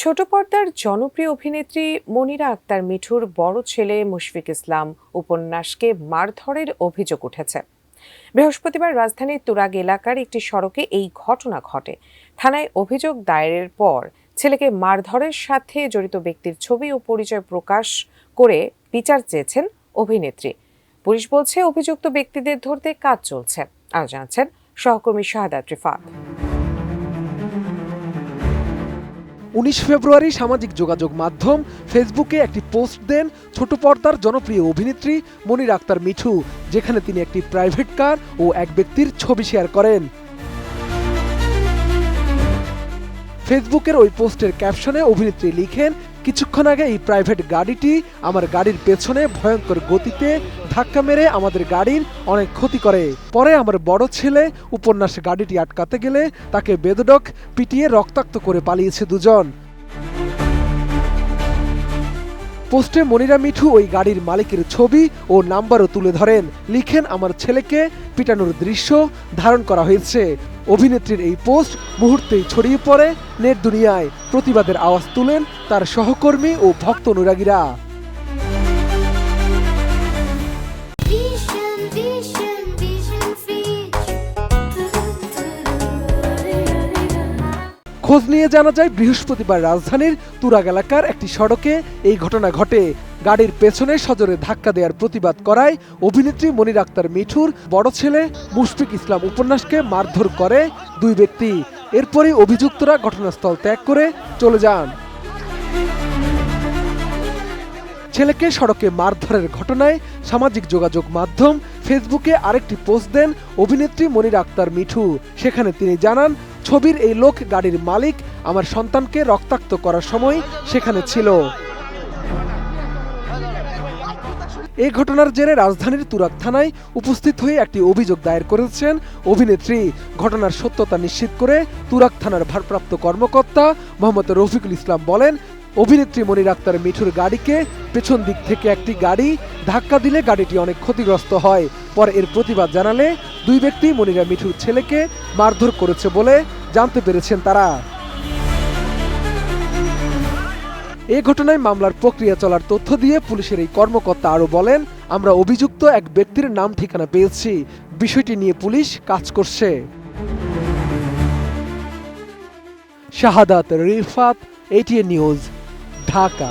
ছোট পর্দার জনপ্রিয় অভিনেত্রী মনিরা আক্তার মিঠুর বড় ছেলে মুশফিক ইসলাম উপন্যাসকে মারধরের অভিযোগ উঠেছে। বৃহস্পতিবার রাজধানীর তুরাগ এলাকার একটি সড়কে এই ঘটনা ঘটে। থানায় অভিযোগ দায়েরের পর ছেলেকে মারধরের সাথে জড়িত ব্যক্তির ছবি ও পরিচয় প্রকাশ করে বিচার চেয়েছেন অভিনেত্রী। পুলিশ বলছে অভিযুক্ত ব্যক্তিদের ধরতে কাজ চলছে। আর জানাচ্ছেন সহকর্মী শাহাদাত রিফাত। 19 ফেব্রুয়ারি সামাজিক যোগাযোগ মাধ্যম ফেসবুকে একটি পোস্ট দেন ছোট পর্দার জনপ্রিয় অভিনেত্রী মনিরা আক্তার মিঠু, যেখানে তিনি একটি প্রাইভেট কার ও এক ব্যক্তির ছবি শেয়ার করেন। ফেসবুকের ওই পোস্টের ক্যাপশনে অভিনেত্রী লিখেন, কিছুক্ষণ আগে এই প্রাইভেট গাড়িটি আমার গাড়ির পেছনে ভয়ঙ্কর গতিতে ধাক্কা মেরে আমাদের গাড়ির অনেক ক্ষতি করে। পরে আমার বড় ছেলে উপন্যাস গাড়িটি আটকাতে গেলে তাকে বেধড়ক পিটিয়ে রক্তাক্ত করে পালিয়েছে দুজন। পোস্টে মনিরা মিঠু ওই গাড়ির মালিকের ছবি ও নাম্বারও তুলে ধরেন। লিখেন, আমার ছেলেকে পিটানোর দৃশ্য ধারণ করা হয়েছে। অভিনেত্রীর এই পোস্ট মুহূর্তেই ছড়িয়ে পড়ে নেট দুনিয়ায়। প্রতিবাদের আওয়াজ তুলেন তার সহকর্মী ও ভক্ত অনুরাগীরা। খোঁজ নিয়ে জানা যায়, বৃহস্পতিবার রাজধানীর তুরাগ এলাকার একটি সড়কে এই ঘটনা ঘটে। গাড়ির পেছনে সজোরে ধাক্কা দেওয়ার প্রতিবাদ করায় অভিনেত্রী মনিরা আক্তার মিঠুর বড় ছেলে মুশফিক ইসলাম উপন্যাসকে মারধর করে দুই ব্যক্তি। এরপরই অভিযুক্তরা ঘটনাস্থল ত্যাগ করে চলে যান। ছেলেকে সড়কে মারধরের ঘটনায় সামাজিক যোগাযোগ মাধ্যম ফেসবুকে আরেকটি পোস্ট দেন অভিনেত্রী মনিরা আক্তার মিঠু। সেখানে তিনি জানান, ছবির এই লোক গাড়ির মালিক আমার সন্তানকে রক্তাক্ত করার সময় সেখানে ছিল। এই ঘটনার জেরে রাজধানীর তুরাগ থানায় উপস্থিত হয়ে একটি অভিযোগ দায়ের করেছেন অভিনেত্রী। ঘটনার সত্যতা নিশ্চিত করে তুরাগ থানার ভারপ্রাপ্ত কর্মকর্তা মোহাম্মদ রফিকুল ইসলাম বলেন, অভিনেত্রী মনিরা আক্তার মিঠুর গাড়িকে পেছন দিক থেকে একটি গাড়ি ধাক্কা দিলে গাড়িটি অনেক ক্ষতিগ্রস্ত হয়। পরে এর প্রতিবাদ জানালে দুই ব্যক্তি মনিরা মিঠুর ছেলেকে মারধর করেছে বলে জানতে পেরেছেন তারা। এই ঘটনায় মামলার প্রক্রিয়া চলার তথ্য দিয়ে পুলিশের এই কর্মকর্তা আরও বলেন, আমরা অভিযুক্ত এক ব্যক্তির নাম ঠিকানা পেয়েছি। বিষয়টি নিয়ে পুলিশ কাজ করছে। শাহাদাত রিফাত, ATN নিউজ, ঢাকা।